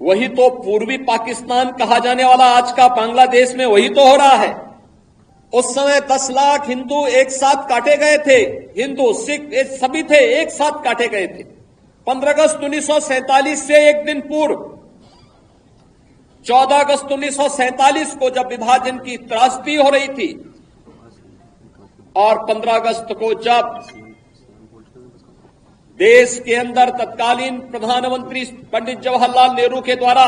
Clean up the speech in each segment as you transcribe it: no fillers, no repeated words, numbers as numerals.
वही तो पूर्वी पाकिस्तान कहा जाने वाला आज का बांग्लादेश में वही तो हो रहा है। उस समय 10 लाख हिंदू एक साथ काटे गए थे, हिंदू सिख ये सभी थे, एक साथ काटे गए थे। 15 अगस्त 1947 से एक दिन पूर्व 14 अगस्त 1947 को जब विभाजन की त्रासदी हो रही थी और 15 अगस्त को जब देश के अंदर तत्कालीन प्रधानमंत्री पंडित जवाहरलाल नेहरू के द्वारा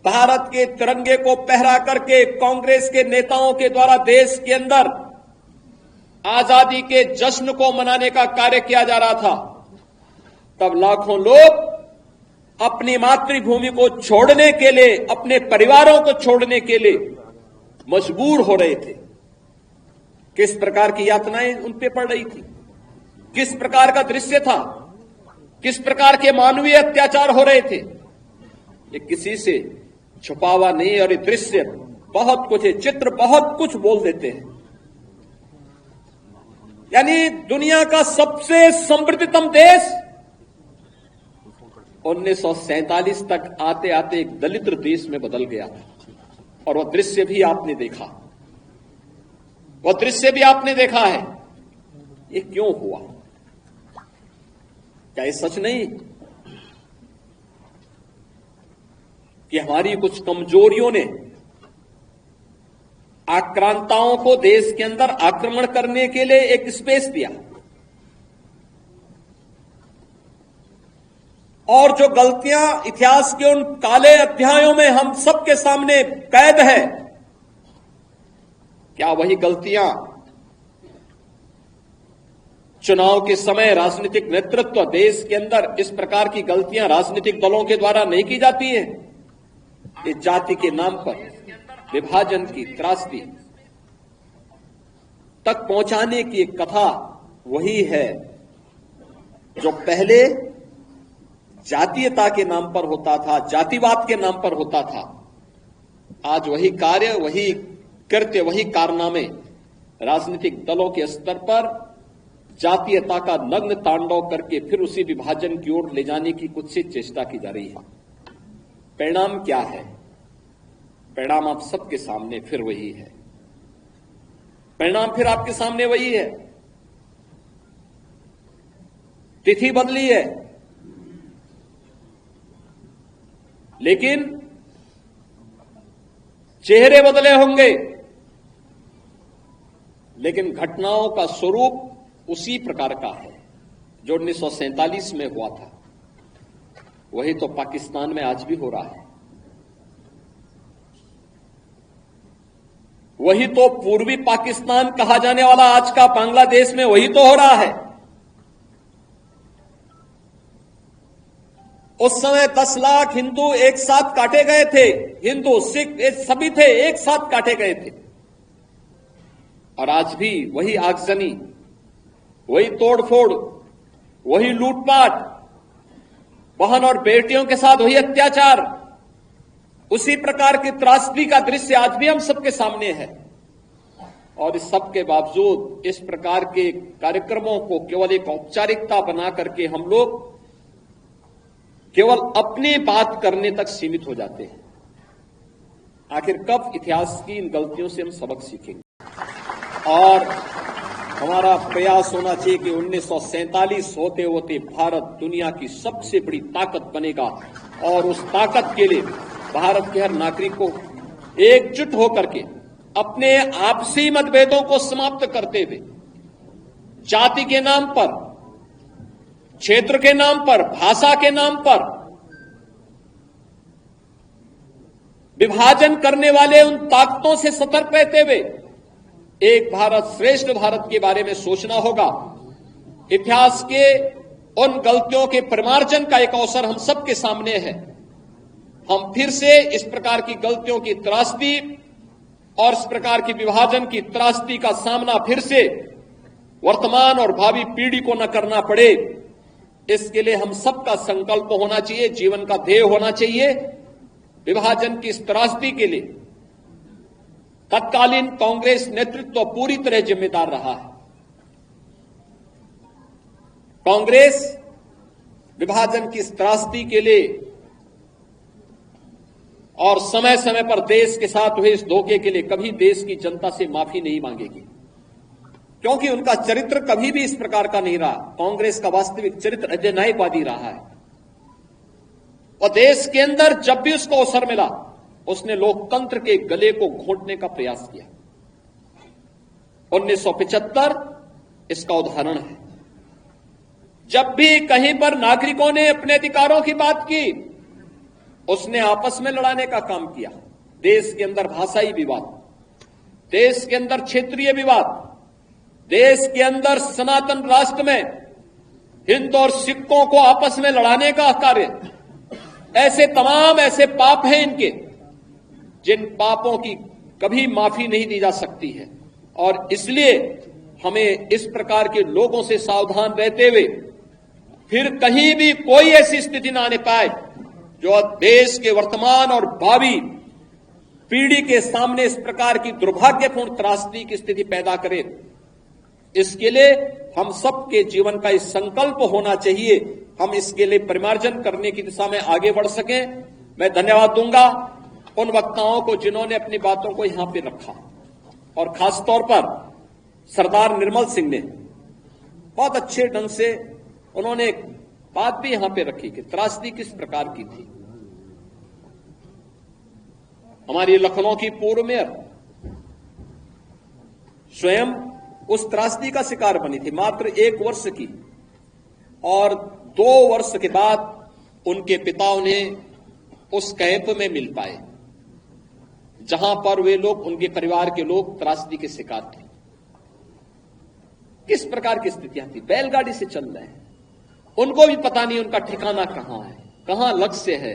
भारत के तिरंगे को पहरा करके कांग्रेस के नेताओं के द्वारा देश के अंदर आजादी के जश्न को मनाने का कार्य किया जा रहा था, तब लाखों लोग अपनी मातृभूमि को छोड़ने के लिए, अपने परिवारों को छोड़ने के लिए मजबूर हो रहे थे। किस प्रकार की यातनाएं उन पे पड़ रही थी, किस प्रकार का दृश्य था, किस प्रकार के मानवीय अत्याचार हो रहे थे, ये किसी से छुपा हुआ नहीं। और ये दृश्य बहुत कुछ है, चित्र बहुत कुछ बोल देते हैं। यानी दुनिया का सबसे समृद्धतम देश 1947 तक आते आते एक दलित देश में बदल गया और वह दृश्य भी आपने देखा, वह दृश्य भी आपने देखा है। ये क्यों हुआ? क्या ये सच नहीं कि हमारी कुछ कमजोरियों ने आक्रांताओं को देश के अंदर आक्रमण करने के लिए एक स्पेस दिया, और जो गलतियां इतिहास के उन काले अध्यायों में हम सबके सामने कैद है, क्या वही गलतियां चुनाव के समय राजनीतिक नेतृत्व देश के अंदर इस प्रकार की गलतियां राजनीतिक दलों के द्वारा नहीं की जाती है? ये जाति के नाम पर विभाजन की त्रासदी तक पहुंचाने की एक कथा वही है जो पहले जातीयता के नाम पर होता था, जातिवाद के नाम पर होता था। आज वही कार्य, वही कृत्य, वही कारनामे राजनीतिक दलों के स्तर पर जातीयता का नग्न तांडव करके फिर उसी विभाजन की ओर ले जाने की कुछ सी चेष्टा की जा रही है। परिणाम क्या है? परिणाम आप सबके सामने फिर वही है, परिणाम फिर आपके सामने वही है। तिथि बदली है, लेकिन चेहरे बदले होंगे, लेकिन घटनाओं का स्वरूप उसी प्रकार का है जो 1947 में हुआ था। वही तो पाकिस्तान में आज भी हो रहा है। वही तो पूर्वी पाकिस्तान कहा जाने वाला आज का बांग्लादेश में वही तो हो रहा है। उस समय 10 लाख हिंदू एक साथ काटे गए थे, हिंदू सिख ये सभी थे, एक साथ काटे गए थे। और आज भी वही आगजनी, वही तोड़फोड़, वही लूटपाट, बहन और बेटियों के साथ वही अत्याचार, उसी प्रकार की त्रासदी का दृश्य आज भी हम सबके सामने है। और इस सब के बावजूद इस प्रकार के कार्यक्रमों को केवल एक औपचारिकता बना करके हम लोग केवल अपनी बात करने तक सीमित हो जाते हैं। आखिर कब इतिहास की इन गलतियों से हम सबक सीखेंगे? और हमारा प्रयास होना चाहिए कि 1947 होते होते भारत दुनिया की सबसे बड़ी ताकत बनेगा, और उस ताकत के लिए भारत के हर नागरिक को एकजुट होकर के अपने आपसी मतभेदों को समाप्त करते हुए जाति के नाम पर, क्षेत्र के नाम पर, भाषा के नाम पर विभाजन करने वाले उन ताकतों से सतर्क रहते हुए एक भारत श्रेष्ठ भारत के बारे में सोचना होगा। इतिहास के उन गलतियों के परिमार्जन का एक अवसर हम सबके सामने है। हम फिर से इस प्रकार की गलतियों की त्रासदी और इस प्रकार की विभाजन की त्रासदी का सामना फिर से वर्तमान और भावी पीढ़ी को न करना पड़े, इसके लिए हम सबका संकल्प होना चाहिए, जीवन का ध्येय होना चाहिए। विभाजन की इस त्रासदी के लिए तत्कालीन कांग्रेस नेतृत्व पूरी तरह जिम्मेदार रहा है। कांग्रेस विभाजन की इस त्रासदी के लिए और समय समय पर देश के साथ हुए इस धोखे के लिए कभी देश की जनता से माफी नहीं मांगेगी, क्योंकि उनका चरित्र कभी भी इस प्रकार का नहीं रहा। कांग्रेस का वास्तविक चरित्र अधिनायकवादी रहा है और देश के अंदर जब भी उसको अवसर मिला उसने लोकतंत्र के गले को घोंटने का प्रयास किया। 1975 इसका उदाहरण है। जब भी कहीं पर नागरिकों ने अपने अधिकारों की बात की उसने आपस में लड़ाने का काम किया। देश के अंदर भाषाई विवाद, देश के अंदर क्षेत्रीय विवाद, देश के अंदर सनातन राष्ट्र में हिंदू और सिखों को आपस में लड़ाने का कार्य, ऐसे तमाम ऐसे पाप हैं इनके जिन पापों की कभी माफी नहीं दी जा सकती है। और इसलिए हमें इस प्रकार के लोगों से सावधान रहते हुए फिर कहीं भी कोई ऐसी स्थिति ना आने पाए जो देश के वर्तमान और भावी पीढ़ी के सामने इस प्रकार की दुर्भाग्यपूर्ण त्रासदी की स्थिति पैदा करे। इसके लिए हम सबके जीवन का इस संकल्प होना चाहिए, हम इसके लिए परिमार्जन करने की दिशा में आगे बढ़ सकें। मैं धन्यवाद दूंगा उन वक्ताओं को जिन्होंने अपनी बातों को यहां पे रखा और खासतौर पर सरदार निर्मल सिंह ने बहुत अच्छे ढंग से उन्होंने एक बात भी यहां पे रखी कि त्रासदी किस प्रकार की थी। हमारी लखनऊ की पूर्व मेयर स्वयं उस त्रासदी का शिकार बनी थी, मात्र 1 वर्ष की, और 2 वर्ष के बाद उनके पिता उन्हें उस कैंप में मिल पाए जहां पर वे लोग, उनके परिवार के लोग त्रासदी के शिकार थे। किस प्रकार की स्थितियां थी, बैलगाड़ी से चल रहे हैं, उनको भी पता नहीं उनका ठिकाना कहां है, कहां लक्ष्य है,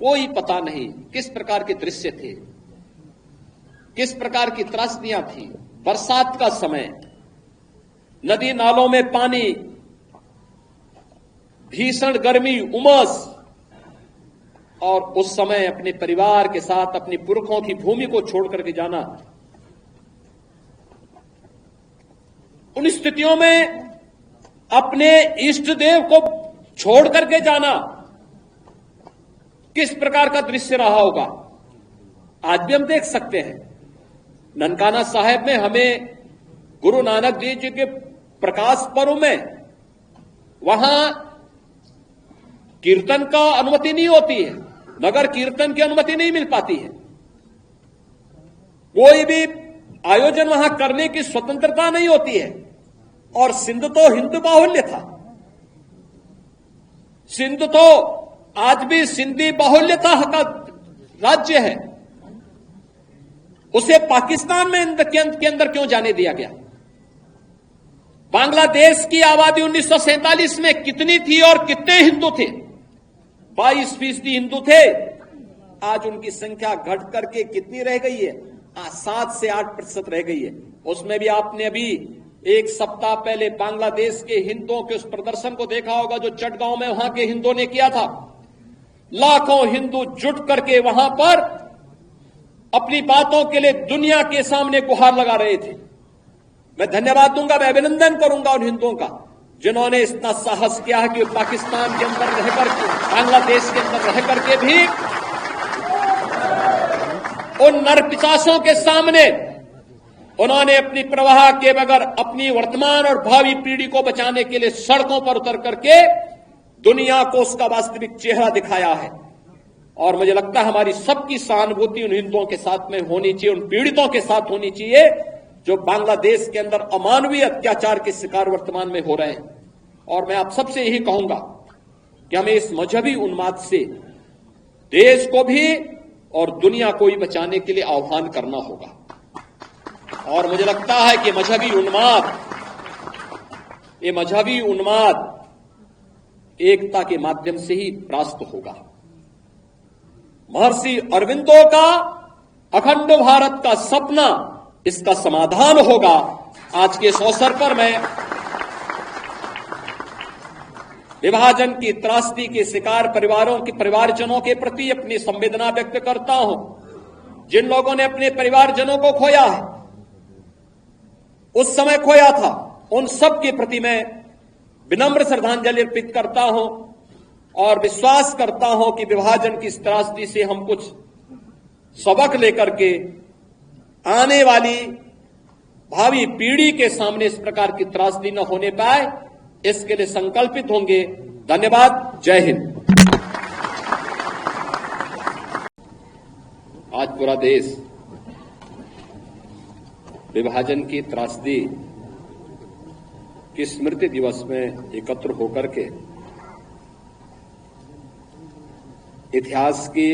कोई पता नहीं। किस प्रकार के दृश्य थे, किस प्रकार की त्रासदियां थी। बरसात का समय, नदी नालों में पानी, भीषण गर्मी, उमस, और उस समय अपने परिवार के साथ अपने पुरखों की भूमि को छोड़ करके जाना। उन स्थितियों में अपने इष्ट देव को छोड़ करके जाना किस प्रकार का दृश्य रहा होगा, आज भी हम देख सकते हैं। ननकाना साहिब में हमें गुरु नानक देव जी के प्रकाश पर्व में वहां कीर्तन का अनुमति नहीं होती है, नगर कीर्तन की अनुमति नहीं मिल पाती है, कोई भी आयोजन वहां करने की स्वतंत्रता नहीं होती है। और सिंध तो हिंदू बाहुल्य था, सिंध तो आज भी सिंधी बाहुल्यता का राज्य है, उसे पाकिस्तान में के अंदर क्यों जाने दिया गया। बांग्लादेश की आबादी 1947 में कितनी थी और कितने हिंदू थे, 22% हिंदू थे, आज उनकी संख्या घट करके कितनी रह गई है, 7 से 8% रह गई है। उसमें भी आपने अभी 1 सप्ताह पहले बांग्लादेश के हिंदुओं के उस प्रदर्शन को देखा होगा जो चटगांव में वहां के हिंदुओं ने किया था। लाखों हिंदू जुट करके वहां पर अपनी बातों के लिए दुनिया के सामने गुहार लगा रहे थे। मैं धन्यवाद दूंगा, मैं अभिनंदन करूंगा उन हिंदुओं का जिन्होंने इतना साहस किया है कि पाकिस्तान के अंदर रहकर, बांग्लादेश के अंदर रह करके भी उन नरपिशाचों के सामने उन्होंने अपनी प्रवाह के बगैर अपनी वर्तमान और भावी पीढ़ी को बचाने के लिए सड़कों पर उतर करके दुनिया को उसका वास्तविक चेहरा दिखाया है। और मुझे लगता है हमारी सबकी सहानुभूति उन हिंदुओं के साथ में होनी चाहिए, उन पीड़ितों के साथ होनी चाहिए जो बांग्लादेश के अंदर अमानवीय अत्याचार के शिकार वर्तमान में हो रहे हैं। और मैं आप सबसे यही कहूंगा कि हमें इस मजहबी उन्माद से देश को भी और दुनिया को भी बचाने के लिए आह्वान करना होगा। और मुझे लगता है कि ये मजहबी उन्माद एकता के माध्यम से ही परास्त होगा। महर्षि अरविंदो का अखंड भारत का सपना इसका समाधान होगा। आज के इस अवसर पर मैं विभाजन की त्रासदी के शिकार परिवारों के परिवारजनों के प्रति अपनी संवेदना व्यक्त करता हूं। जिन लोगों ने अपने परिवारजनों को खोया है, उस समय खोया था, उन सब के प्रति मैं विनम्र श्रद्धांजलि अर्पित करता हूं। और विश्वास करता हूं कि विभाजन की इस त्रासदी से हम कुछ सबक लेकर के आने वाली भावी पीढ़ी के सामने इस प्रकार की त्रासदी न होने पाए, इसके लिए संकल्पित होंगे। धन्यवाद। जय हिंद। आज पूरा देश विभाजन की त्रासदी की स्मृति दिवस में एकत्र होकर के इतिहास के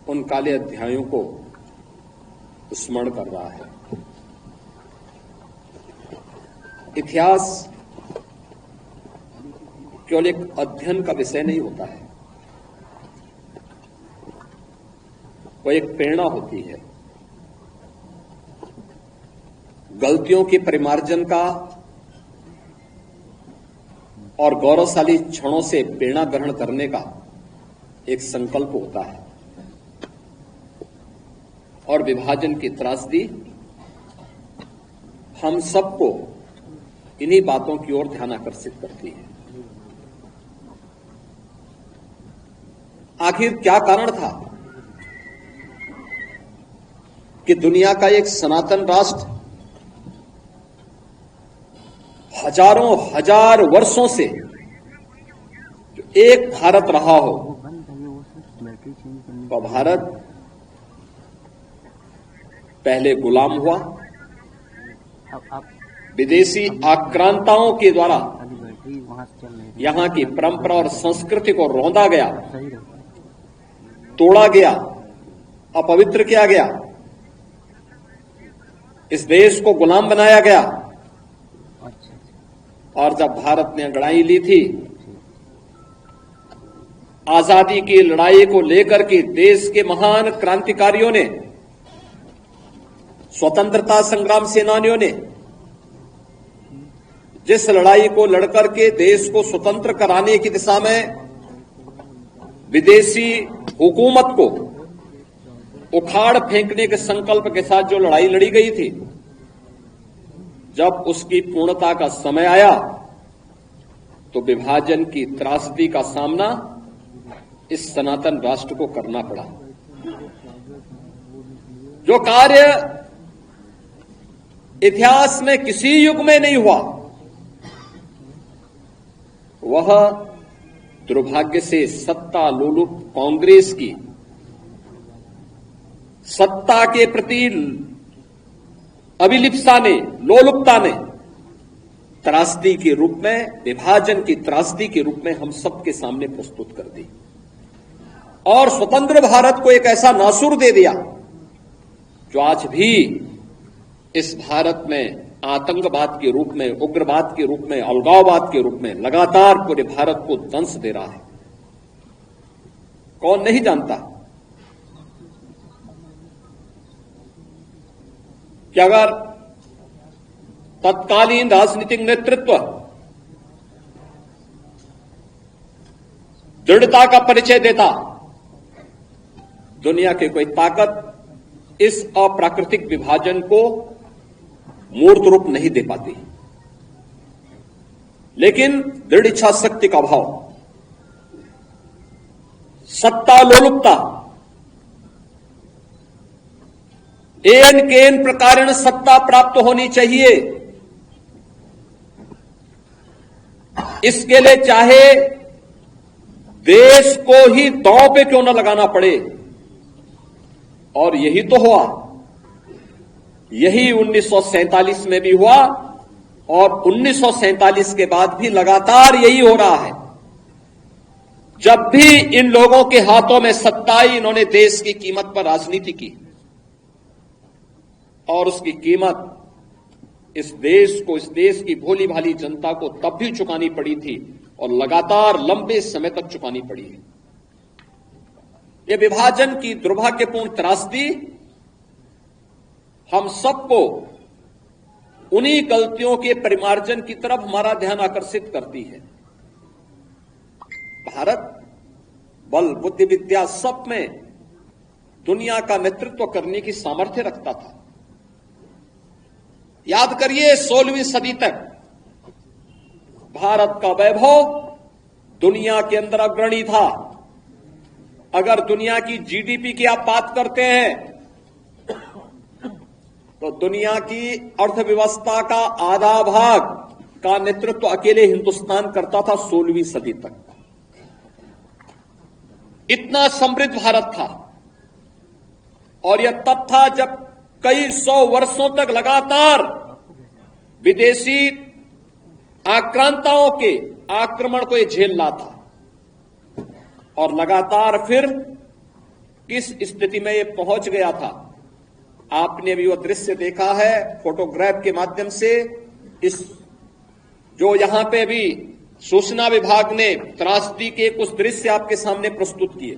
उन काले अध्यायों को स्मरण कर रहा है। इतिहास केवल एक अध्ययन का विषय नहीं होता है, वो एक प्रेरणा होती है। गलतियों के परिमार्जन का और गौरवशाली क्षणों से प्रेरणा ग्रहण करने का एक संकल्प होता है। और विभाजन की त्रासदी हम सबको इन्हीं बातों की ओर ध्यान आकर्षित करती है। आखिर क्या कारण था कि दुनिया का एक सनातन राष्ट्र हजारों हजार वर्षों से जो एक भारत रहा हो, वह भारत पहले गुलाम हुआ, विदेशी आक्रांताओं के द्वारा यहां की परंपरा और संस्कृति को रौंदा गया, तोड़ा गया, अपवित्र किया गया, इस देश को गुलाम बनाया गया। और जब भारत ने लड़ाई ली थी, आजादी की लड़ाई को लेकर के देश के महान क्रांतिकारियों ने, स्वतंत्रता संग्राम सेनानियों ने जिस लड़ाई को लड़कर के देश को स्वतंत्र कराने की दिशा में विदेशी हुकूमत को उखाड़ फेंकने के संकल्प के साथ जो लड़ाई लड़ी गई थी, जब उसकी पूर्णता का समय आया तो विभाजन की त्रासदी का सामना इस सनातन राष्ट्र को करना पड़ा। जो कार्य इतिहास में किसी युग में नहीं हुआ, वह दुर्भाग्य से सत्ता लोलुप कांग्रेस की सत्ता के प्रति अभिलिप्सा ने, लोलुपता ने त्रासदी के रूप में, विभाजन की त्रासदी के रूप में हम सबके सामने प्रस्तुत कर दी और स्वतंत्र भारत को एक ऐसा नासूर दे दिया जो आज भी इस भारत में आतंकवाद के रूप में, उग्रवाद के रूप में, अलगाववाद के रूप में लगातार पूरे भारत को दंश दे रहा है। कौन नहीं जानता कि अगर तत्कालीन राजनीतिक नेतृत्व दृढ़ता का परिचय देता, दुनिया की कोई ताकत इस अप्राकृतिक विभाजन को मूर्त रूप नहीं दे पाती। लेकिन दृढ़ इच्छा शक्ति का अभाव, सत्ता लोलुपता, एन केन प्रकारेण सत्ता प्राप्त होनी चाहिए, इसके लिए चाहे देश को ही दांव पे क्यों न लगाना पड़े। और यही तो हुआ, यही 1947 में भी हुआ और 1947 के बाद भी लगातार यही हो रहा है। जब भी इन लोगों के हाथों में सत्ता आई, इन्होंने देश की कीमत पर राजनीति की और उसकी कीमत इस देश को, इस देश की भोली भाली जनता को तब भी चुकानी पड़ी थी और लगातार लंबे समय तक चुकानी पड़ी है। यह विभाजन की दुर्भाग्यपूर्ण त्रासदी हम सबको उन्हीं गलतियों के परिमार्जन की तरफ हमारा ध्यान आकर्षित करती है। भारत बल, बुद्धि, विद्या सब में दुनिया का नेतृत्व करने की सामर्थ्य रखता था। याद करिए 16वीं सदी तक भारत का वैभव दुनिया के अंदर अग्रणी था। अगर दुनिया की जीडीपी की आप बात करते हैं तो दुनिया की अर्थव्यवस्था का आधा भाग का नेतृत्व अकेले हिंदुस्तान करता था 16वीं सदी तक। इतना समृद्ध भारत था। और यह तब था जब कई 100 वर्षों तक लगातार विदेशी आक्रांताओं के आक्रमण को यह झेल रहा था। और लगातार फिर किस स्थिति में यह पहुंच गया था, आपने भी वह दृश्य देखा है फोटोग्राफ के माध्यम से। इस जो यहां पे भी सूचना विभाग ने त्रासदी के कुछ दृश्य आपके सामने प्रस्तुत किए।